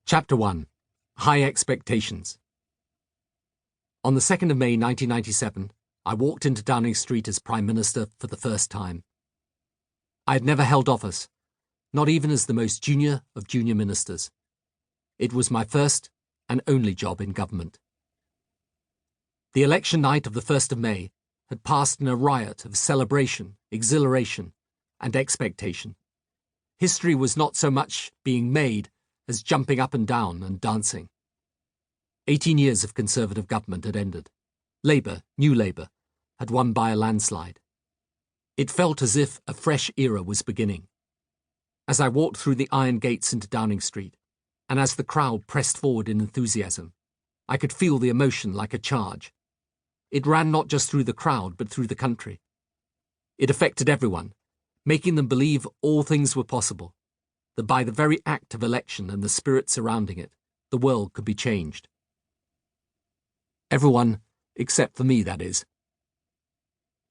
Chapter 1. High Expectations. On the 2nd of May 1997, I walked into Downing Street as Prime Minister for the first time. I had never held office, not even as the most junior of junior ministers. It was my first and only job in government. The election night of the 1st of May had passed in a riot of celebration, exhilaration, and expectation. History was not so much being made as jumping up and down and dancing. 18 years of Conservative government had ended. Labour, New Labour, had won by a landslide. It felt as if a fresh era was beginning. As I walked through the iron gates into Downing Street, and as the crowd pressed forward in enthusiasm, I could feel the emotion like a charge. It ran not just through the crowd, but through the country. It affected everyone, making them believe all things were possible, that by the very act of election and the spirit surrounding it, the world could be changed. Everyone, except for me, that is.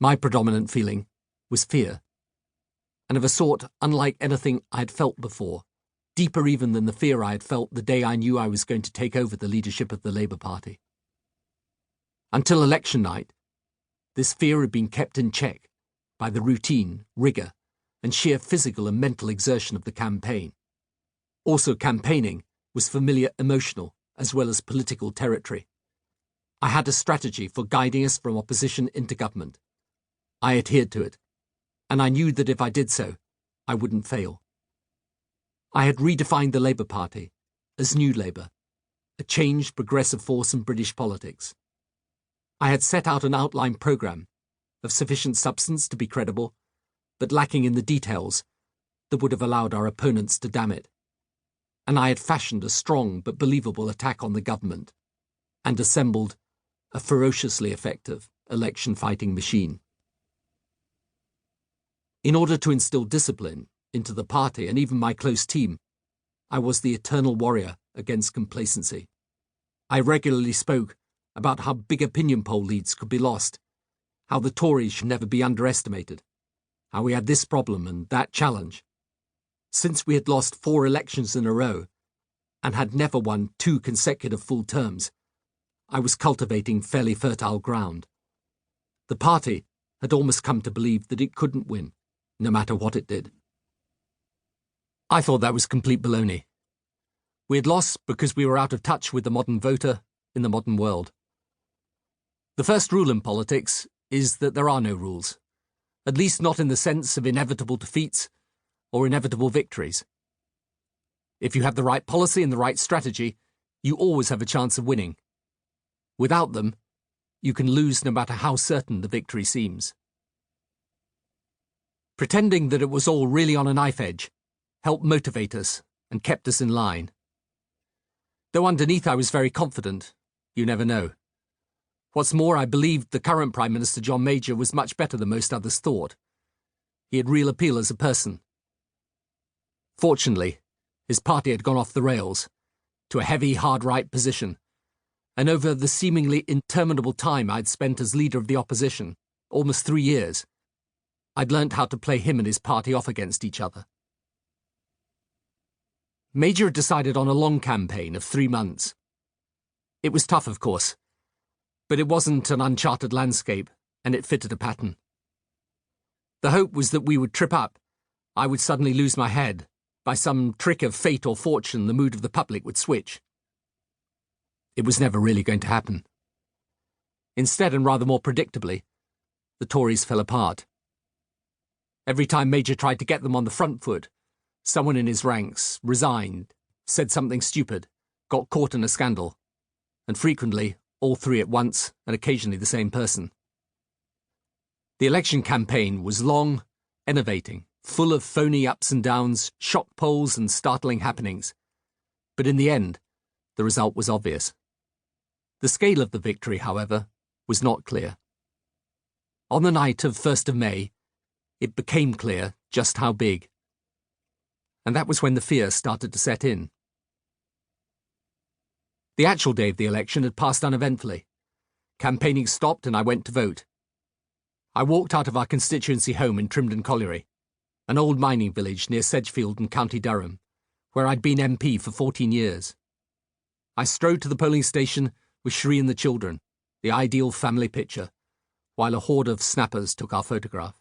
My predominant feeling was fear, and of a sort unlike anything I had felt before, deeper even than the fear I had felt the day I knew I was going to take over the leadership of the Labour Party. Until election night, this fear had been kept in check by the routine, rigour, and sheer physical and mental exertion of the campaign. Also, campaigning was familiar emotional as well as political territory. I had a strategy for guiding us from opposition into government. I adhered to it, and I knew that if I did so, I wouldn't fail. I had redefined the Labour Party as New Labour, a changed progressive force in British politics. I had set out an outline programme of sufficient substance to be credible, but lacking in the details that would have allowed our opponents to damn it. And I had fashioned a strong but believable attack on the government, and assembled a ferociously effective election-fighting machine. In order to instill discipline into the party and even my close team, I was the eternal warrior against complacency. I regularly spoke about how big opinion poll leads could be lost, how the Tories should never be underestimated, how we had this problem and that challenge. Since we had lost 4 elections in a row and had never won 2 consecutive full terms, I was cultivating fairly fertile ground. The party had almost come to believe that it couldn't win, no matter what it did. I thought that was complete baloney. We had lost because we were out of touch with the modern voter in the modern world. The first rule in politics is that there are no rules, at least not in the sense of inevitable defeats or inevitable victories. If you have the right policy and the right strategy, you always have a chance of winning. Without them, you can lose no matter how certain the victory seems. Pretending that it was all really on a knife edge helped motivate us and kept us in line. Though underneath I was very confident, you never know. What's more, I believed the current Prime Minister, John Major, was much better than most others thought. He had real appeal as a person. Fortunately, his party had gone off the rails, to a heavy, hard-right position, and over the seemingly interminable time I'd spent as leader of the opposition, almost 3 years, I'd learnt how to play him and his party off against each other. Major had decided on a long campaign of 3 months. It was tough, of course, but it wasn't an uncharted landscape, and it fitted a pattern. The hope was that we would trip up, I would suddenly lose my head, by some trick of fate or fortune the mood of the public would switch. It was never really going to happen. Instead, and rather more predictably, the Tories fell apart. Every time Major tried to get them on the front foot, someone in his ranks resigned, said something stupid, got caught in a scandal, and frequently all 3 at once, and occasionally the same person. The election campaign was long, enervating, full of phony ups and downs, shock polls and startling happenings. But in the end, the result was obvious. The scale of the victory, however, was not clear. On the night of 1st of May, it became clear just how big. And that was when the fear started to set in. The actual day of the election had passed uneventfully. Campaigning stopped and I went to vote. I walked out of our constituency home in Trimdon Colliery, an old mining village near Sedgefield in County Durham, where I'd been MP for 14 years. I strode to the polling station with Shree and the children, the ideal family picture, while a horde of snappers took our photograph.